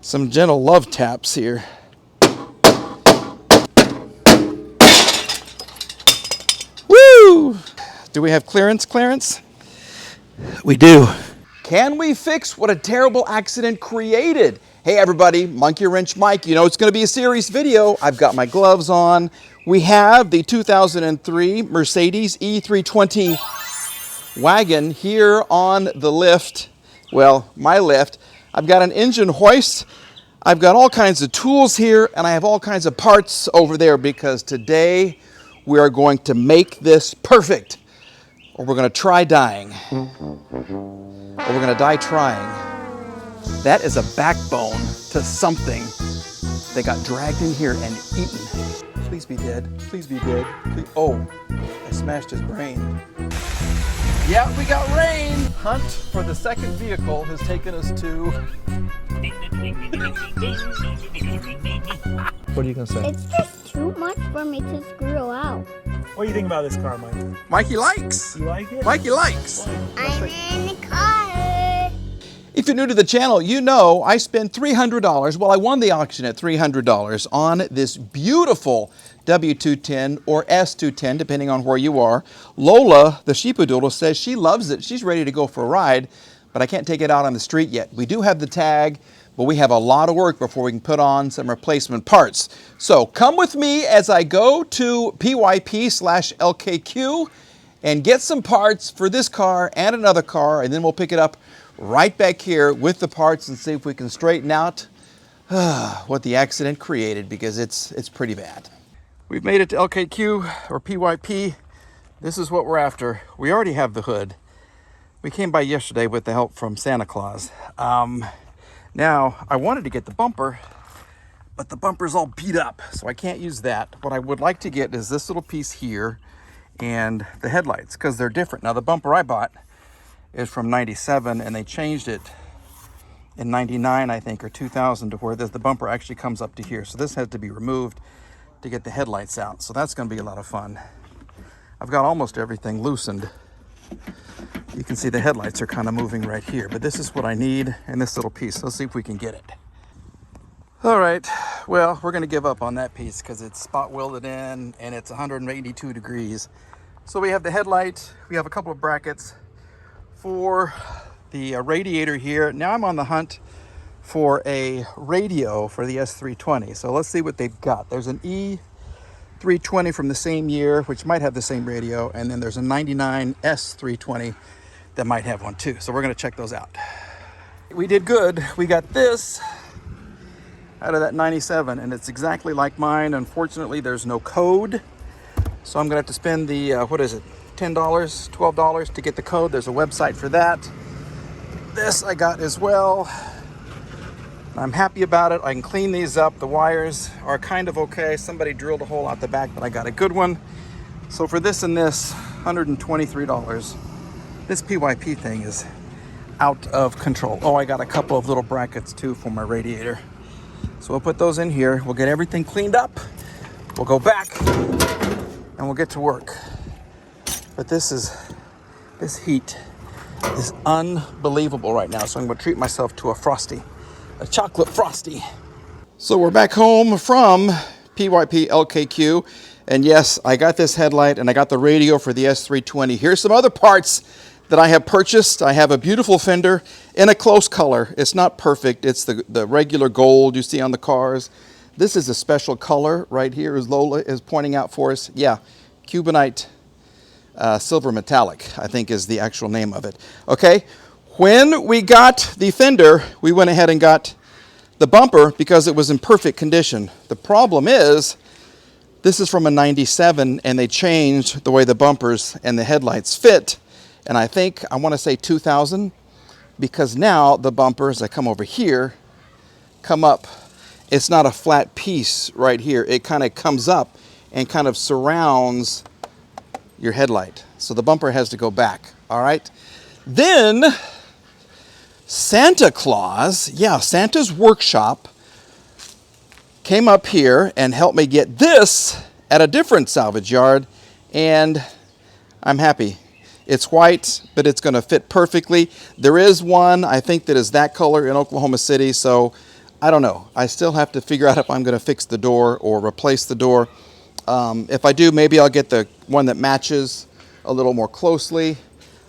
Some gentle love taps here. Woo! Do we have clearance? We do. Can we fix what a terrible accident created? Hey everybody, Monkey Wrench Mike. You know it's going to be a serious video. I've got my gloves on. We have the 2003 Mercedes E320 Wagon here on the lift. Well, my lift. I've got an engine hoist. I've got all kinds of tools here, and I have all kinds of parts over there because today we are going to make this perfect. Or we're going to try dying. Or we're going to die trying. That is a backbone to something that got dragged in here and eaten. Please be dead. Please be dead. Please. Oh, I smashed his brain. Yeah, we got rain. Hunt for the second vehicle has taken us to... What are you going to say? It's just too much for me to screw out. What do you think about this car, Mike? Mikey likes. You like it? Mikey likes. I'm in the car. If you're new to the channel, you know I spent $300. Well, I won the auction at $300 on this beautiful W210 or S210, depending on where you are. Lola, the sheepadoodle, says she loves it. She's ready to go for a ride, but I can't take it out on the street yet. We do have the tag, but we have a lot of work before we can put on some replacement parts. So come with me as I go to PYP/LKQ and get some parts for this car and another car, and then we'll pick it up right back here with the parts and see if we can straighten out what the accident created, because it's pretty bad. We've made it to LKQ or PYP. This is what we're after. We already have the hood. We came by yesterday with the help from Santa Claus. Now, I wanted to get the bumper, but the bumper's all beat up, so I can't use that. What I would like to get is this little piece here and the headlights, because they're different. Now, the bumper I bought is from 97, and they changed it in 99, I think, or 2000, to where the bumper actually comes up to here. So this has to be removed to get the headlights out. So that's going to be a lot of fun. I've got almost everything loosened. You can see the headlights are kind of moving right here, but this is what I need in this little piece. Let's see if we can get it. All right, well, we're going to give up on that piece because it's spot welded in and it's 182 degrees. So we have the headlight, we have a couple of brackets for the radiator here. Now I'm on the hunt for a radio for the S320. So let's see what they've got. There's an E320 from the same year, which might have the same radio, and then there's a 99 S320 that might have one too. So we're going to check those out. We did good. We got this out of that 97, and it's exactly like mine. Unfortunately, there's no code, so I'm going to have to spend the what is it, $10, $12 to get the code. There's a website for that. This I got as well. I'm happy about it. I can clean these up. The wires are kind of okay. Somebody drilled a hole out the back, but I got a good one. So for this and this, $123. This PYP thing is out of control. Oh, I got a couple of little brackets too for my radiator. So we'll put those in here. We'll get everything cleaned up. We'll go back and we'll get to work. But this heat is unbelievable right now. So I'm going to treat myself to a frosty. A chocolate frosty. So we're back home from PYP LKQ, and yes, I got this headlight and I got the radio for the S320. Here's some other parts that I have purchased. I have a beautiful fender in a close color. It's not perfect. It's the regular gold you see on the cars. This is a special color right here, as Lola is pointing out for us. Yeah, Cubanite silver metallic, I think is the actual name of it. Okay. When we got the fender, we went ahead and got the bumper because it was in perfect condition. The problem is, this is from a 97, and they changed the way the bumpers and the headlights fit. And I think, I want to say 2000, because now the bumpers that come over here come up. It's not a flat piece right here. It kind of comes up and kind of surrounds your headlight. So the bumper has to go back, all right? Then Santa Claus, yeah, Santa's workshop came up here and helped me get this at a different salvage yard, and I'm happy. It's white, but it's going to fit perfectly. There is one, I think, that is that color in Oklahoma City, so I don't know. I still have to figure out if I'm going to fix the door or replace the door. If I do, maybe I'll get the one that matches a little more closely.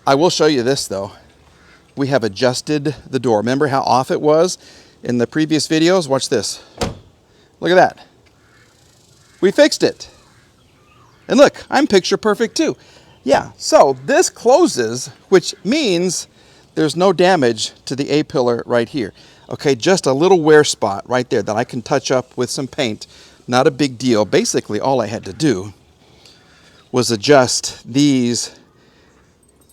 I will show you this though. We have adjusted the door. Remember how off it was in the previous videos? Watch this. Look at that. We fixed it. And look, I'm picture perfect too. Yeah, so this closes, which means there's no damage to the A-pillar right here. Okay, just a little wear spot right there that I can touch up with some paint. Not a big deal. Basically, all I had to do was adjust these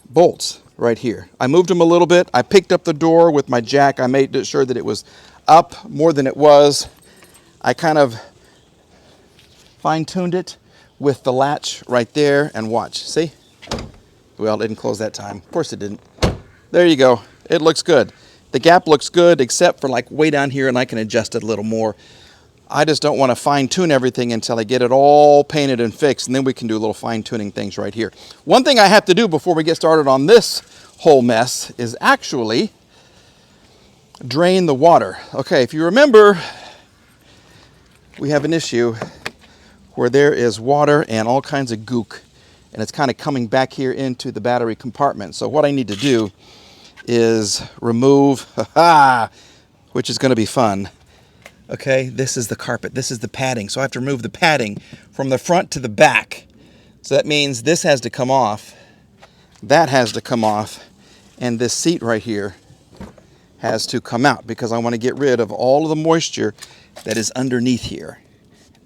bolts right here. I moved them a little bit. I picked up the door with my jack. I made sure that it was up more than it was. I kind of fine-tuned it with the latch right there, and watch. See? Well, it didn't close that time. Of course it didn't. There you go. It looks good. The gap looks good except for like way down here, and I can adjust it a little more. I just don't want to fine-tune everything until I get it all painted and fixed, and then we can do little fine-tuning things right here. One thing I have to do before we get started on this whole mess is actually drain the water. Okay, if you remember, we have an issue where there is water and all kinds of gook, and it's kind of coming back here into the battery compartment. So what I need to do is remove, which is going to be fun. Okay, this is the carpet, this is the padding. So I have to remove the padding from the front to the back. So that means this has to come off, that has to come off, and this seat right here has to come out because I want to get rid of all of the moisture that is underneath here.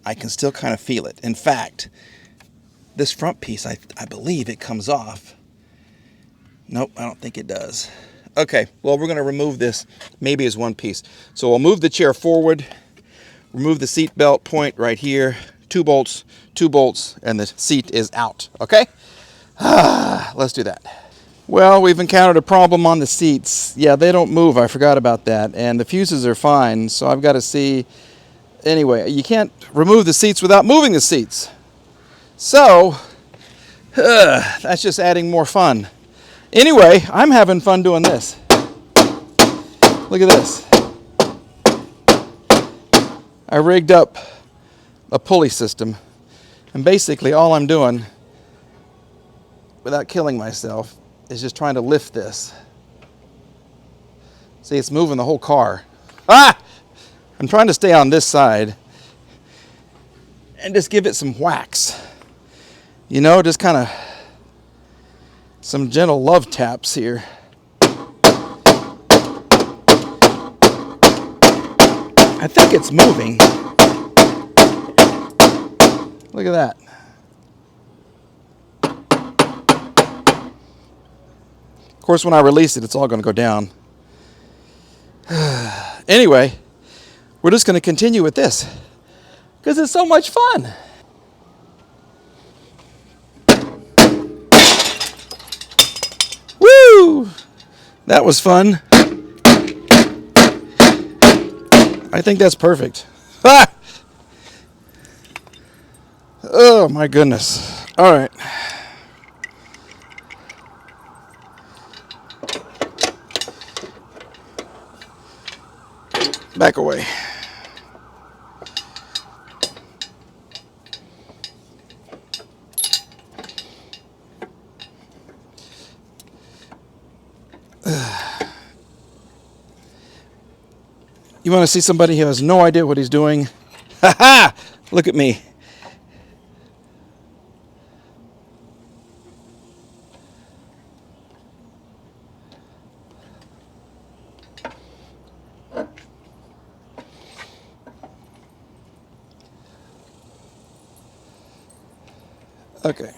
I can still kind of feel it. In fact, this front piece, I believe it comes off. Nope, I don't think it does. Okay, well, we're going to remove this maybe as one piece. So we'll move the chair forward, remove the seat belt point right here, 2 bolts, and the seat is out, okay? Let's do that. Well, we've encountered a problem on the seats. Yeah, they don't move, I forgot about that. And the fuses are fine, so I've got to see. Anyway, you can't remove the seats without moving the seats. So, that's just adding more fun. Anyway, I'm having fun doing this. Look at this. I rigged up a pulley system, and basically all I'm doing, without killing myself, is just trying to lift this. See, it's moving the whole car. I'm trying to stay on this side and just give it some whacks. You know, just kind of some gentle love taps here. I think it's moving. Look at that. Of course, when I release it, it's all going to go down. Anyway, we're just going to continue with this because it's so much fun. Woo! That was fun. I think that's perfect. Ah! Oh my goodness. All right. Back away. You want to see somebody who has no idea what he's doing? Ha ha! Look at me. Okay.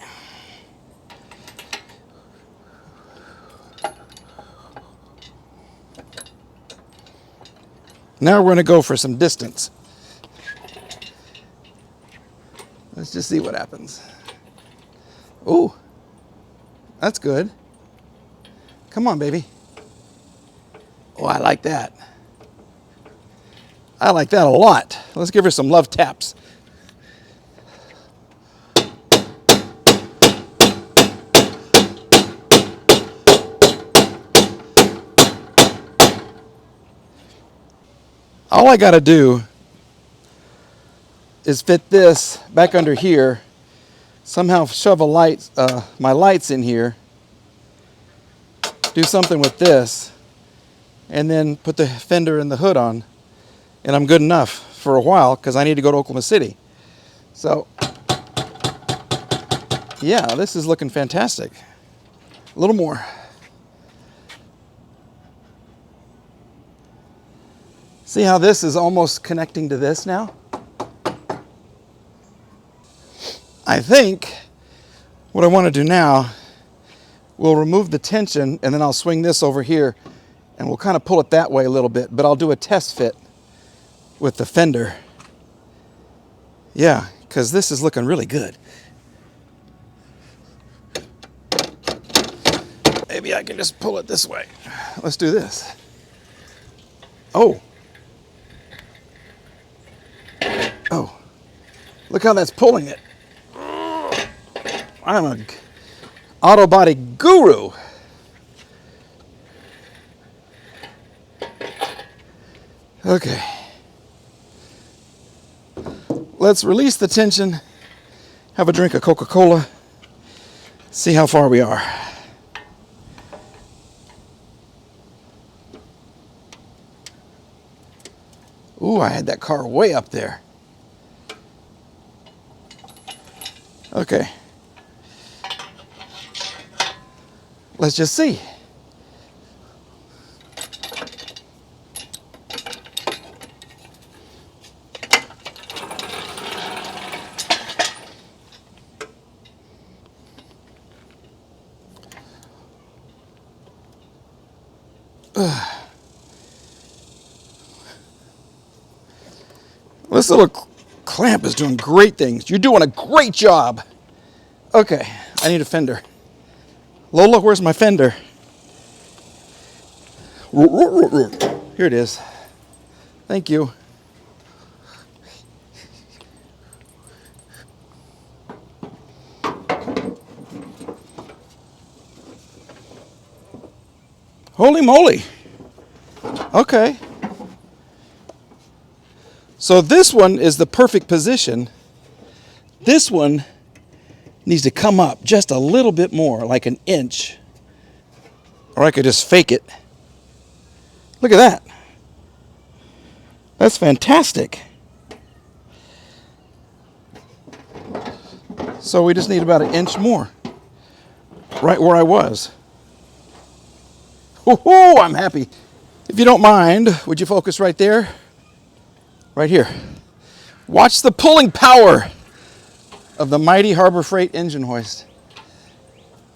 Now we're going to go for some distance. Let's just see what happens. Ooh, that's good. Come on, baby. Oh, I like that. I like that a lot. Let's give her some love taps. all I got to do is fit this back under here, somehow shove a light, my lights in here, do something with this, and then put the fender and the hood on, and I'm good enough for a while because I need to go to Oklahoma City. So, yeah, this is looking fantastic. A little more. See how this is almost connecting to this now? I think what I want to do now, we'll remove the tension and then I'll swing this over here and we'll kind of pull it that way a little bit, but I'll do a test fit with the fender. Yeah, because this is looking really good. Maybe I can just pull it this way. Let's do this. Oh. Oh. Look how that's pulling it. I'm an auto body guru. Okay. Let's release the tension, have a drink of Coca-Cola, see how far we are. Ooh, I had that car way up there. Okay. Let's just see. This little clamp is doing great things. You're doing a great job. Okay, I need a fender. Lola, where's my fender? Here it is. Thank you. Holy moly. Okay. So this one is the perfect position. This one needs to come up just a little bit more, like an inch. Or I could just fake it. Look at that. That's fantastic. So we just need about an inch more. Right where I was. Oh, I'm happy. If you don't mind, would you focus right there? Right here. Watch the pulling power of the mighty Harbor Freight engine hoist.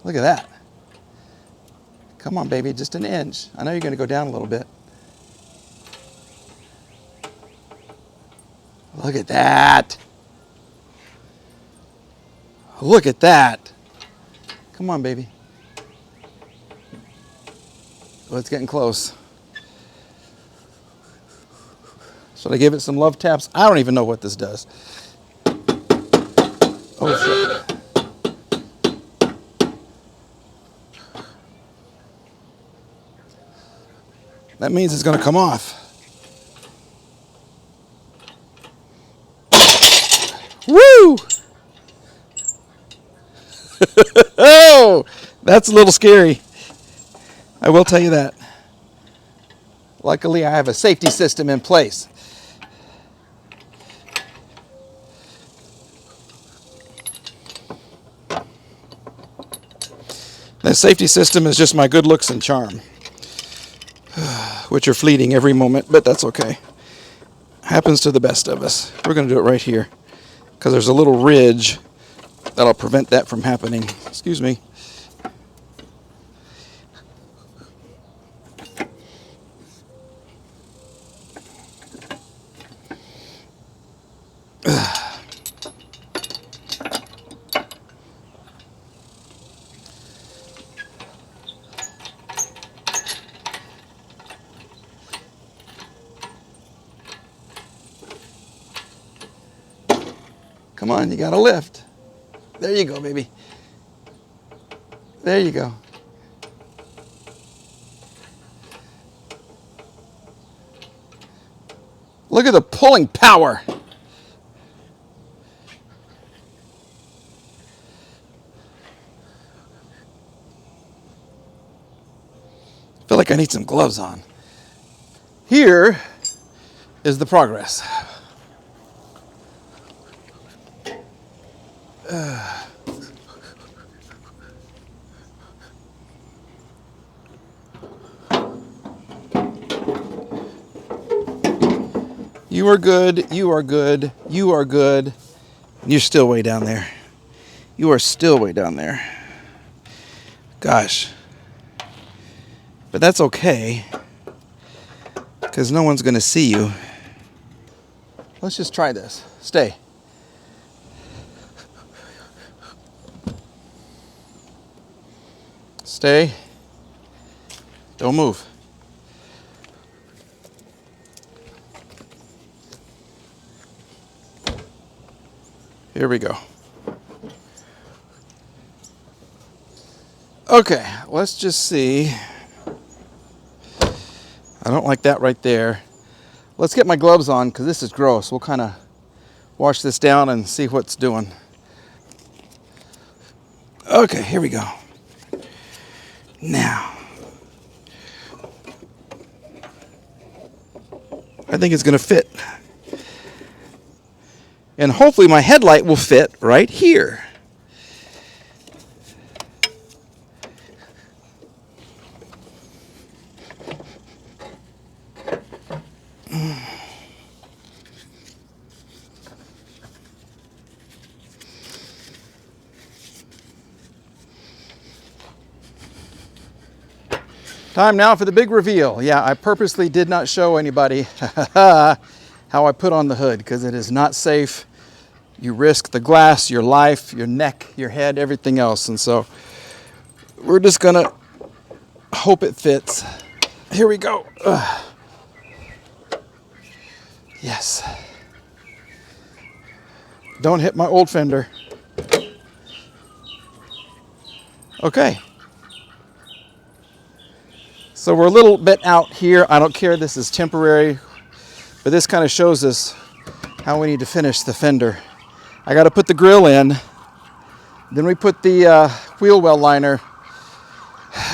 Look at that. Come on, baby, just an inch. I know you're going to go down a little bit. Look at that. Look at that. Come on, baby. Oh, it's getting close. Should I give it some love taps? I don't even know what this does. Oh, shit. That means it's going to come off. Woo! Oh, that's a little scary. I will tell you that. Luckily, I have a safety system in place. The safety system is just my good looks and charm, which are fleeting every moment, but that's okay. Happens to the best of us. We're going to do it right here because there's a little ridge that'll prevent that from happening. Excuse me. Come on, you gotta lift. There you go, baby. There you go. Look at the pulling power. I feel like I need some gloves on. Here is the progress. You are good, you are good, you are good. And you're still way down there. You are still way down there. Gosh. But that's okay, because no one's going to see you. Let's just try this. Stay. Stay. Don't move. Here we go. Okay, let's just see. I don't like that right there. Let's get my gloves on because this is gross. We'll kind of wash this down and see what's doing. Okay, here we go. Now, I think it's going to fit. And hopefully my headlight will fit right here. Time now for the big reveal. Yeah, I purposely did not show anybody how I put on the hood because it is not safe. You risk the glass, your life, your neck, your head, everything else. And so we're just gonna hope it fits. Here we go. Yes. Don't hit my old fender. Okay. So we're a little bit out here. I don't care, this is temporary, but this kind of shows us how we need to finish the fender. I got to put the grill in, then we put the wheel well liner,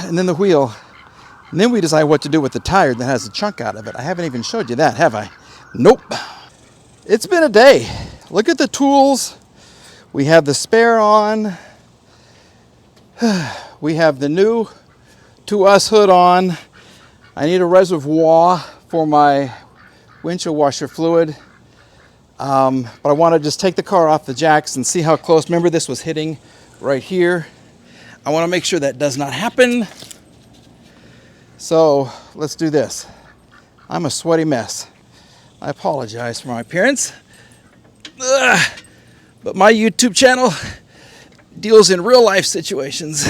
and then the wheel, and then we decide what to do with the tire that has a chunk out of it. I haven't even showed you that, have I? Nope. It's been a day. Look at the tools. We have the spare on. We have the new To Us hood on. I need a reservoir for my windshield washer fluid. But I want to just take the car off the jacks and see how close. Remember, this was hitting right here. I want to make sure that does not happen. So let's do this. I'm a sweaty mess. I apologize for my appearance. But my YouTube channel deals in real life situations.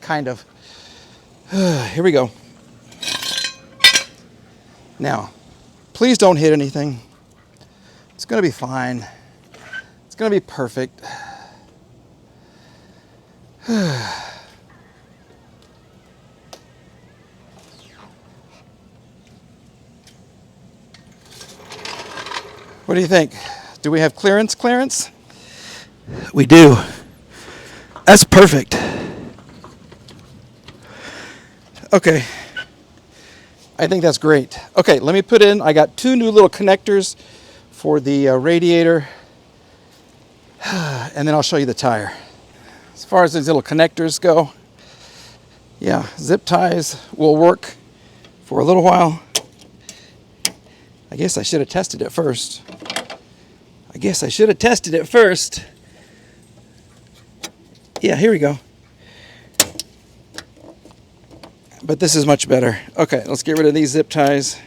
Kind of. Here we go. Now, please don't hit anything. It's going to be fine. It's going to be perfect. What do you think? Do we have clearance? We do. That's perfect. Okay. I think that's great. Okay, let me put in, I got two new little connectors for the radiator, and then I'll show you the tire. As far as these little connectors go, yeah, zip ties will work for a little while. I guess I should have tested it first. Yeah, here we go. But this is much better. Okay, let's get rid of these zip ties.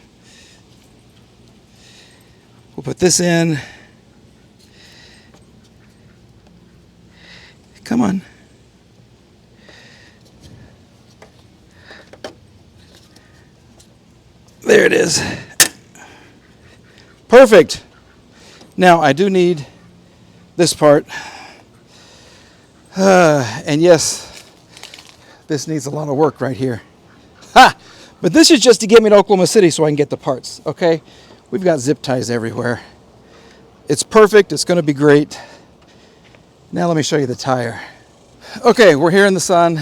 We'll put this in. Come on. There it is. Perfect. Now I do need this part. And yes, this needs a lot of work right here. Ha! But this is just to get me to Oklahoma City so I can get the parts, okay? We've got zip ties everywhere. It's perfect. It's going to be great. Now let me show you the tire. Okay, we're here in the sun.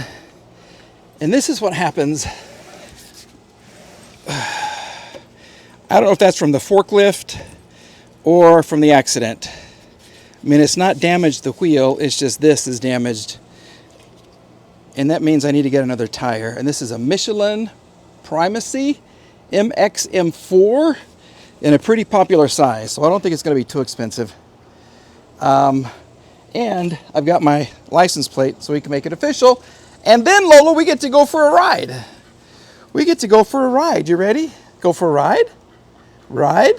And this is what happens. I don't know if that's from the forklift or from the accident. I mean, it's not damaged the wheel. It's just this is damaged. And that means I need to get another tire. And this is a Michelin Primacy MXM4 in a pretty popular size. So I don't think it's going to be too expensive. And I've got my license plate so we can make it official. And then, Lola, we get to go for a ride. We get to go for a ride. You ready? Go for a ride? Ride?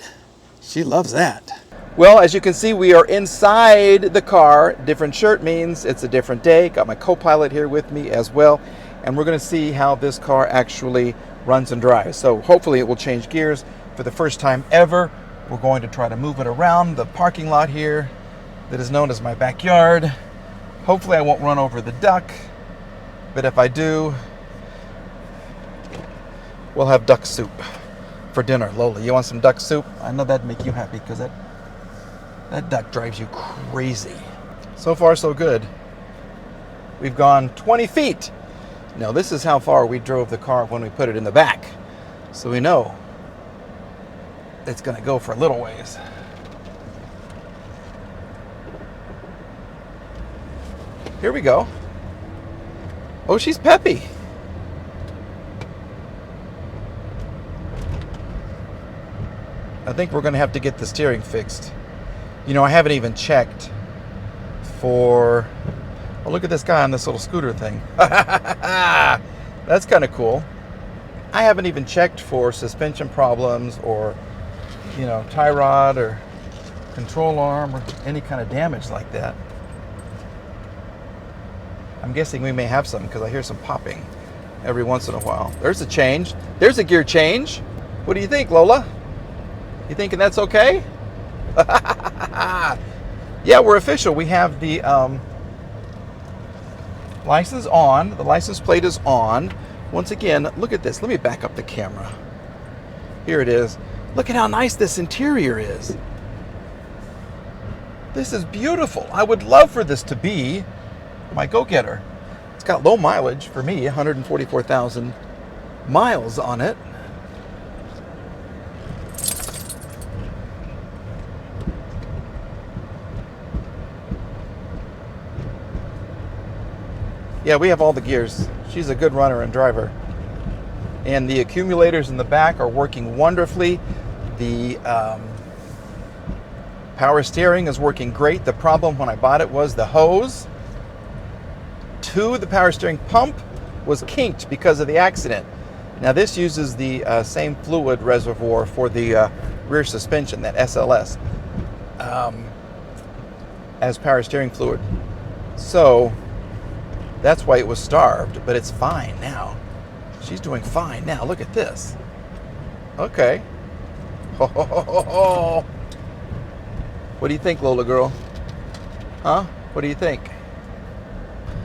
She loves that. Well, as you can see, we are inside the car. Different shirt means it's a different day. Got my co-pilot here with me as well. And we're going to see how this car actually runs and drives. So hopefully it will change gears for the first time ever. We're going to try to move it around the parking lot here that is known as my backyard. Hopefully I won't run over the duck. But if I do, we'll have duck soup for dinner. Lola, you want some duck soup? I know that'd make you happy because that duck drives you crazy. So far, so good. We've gone 20 feet. Now, this is how far we drove the car when we put it in the back. So we know it's going to go for a little ways. Here we go. Oh, she's peppy. I think we're going to have to get the steering fixed. You know, I haven't even checked for... Oh, look at this guy on this little scooter thing. That's kind of cool. I haven't even checked for suspension problems or, you know, tie rod or control arm or any kind of damage like that. I'm guessing we may have some because I hear some popping every once in a while. There's a change. There's a gear change. What do you think, Lola? You thinking that's okay? Yeah, we're official. We have the license on. The license plate is on. Once again, look at this. Let me back up the camera. Here it is. Look at how nice this interior is. This is beautiful. I would love for this to be my go-getter. It's got low mileage for me, 144,000 miles on it. Yeah, we have all the gears. She's a good runner and driver. And the accumulators in the back are working wonderfully. The power steering is working great. The problem when I bought it was the hose to the power steering pump was kinked because of the accident. Now this uses the same fluid reservoir for the rear suspension, that SLS, as power steering fluid. So that's why it was starved, but it's fine now. She's doing fine now. Look at this. Okay. Ho, ho, ho, ho, ho. What do you think, Lola girl? Huh? What do you think?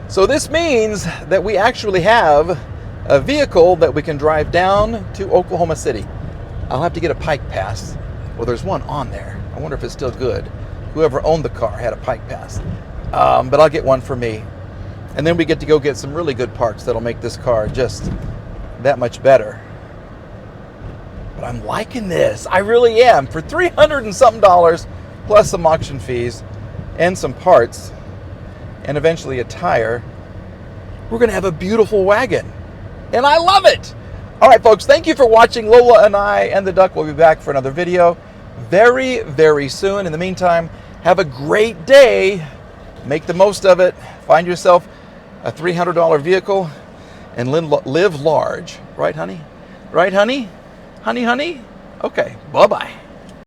So this means that we actually have a vehicle that we can drive down to Oklahoma City. I'll have to get a pike pass. Well, there's one on there. I wonder if it's still good. Whoever owned the car had a pike pass. But I'll get one for me. And then we get to go get some really good parts that'll make this car just that much better. But I'm liking this. I really am. For $300 and something plus some auction fees and some parts and eventually a tire, we're going to have a beautiful wagon. And I love it. All right, folks, thank you for watching. Lola and I and the duck will be back for another video very, very soon. In the meantime, have a great day. Make the most of it. Find yourself a $300 vehicle and live large. Right, honey? Right, honey? Honey, honey? Okay, bye-bye.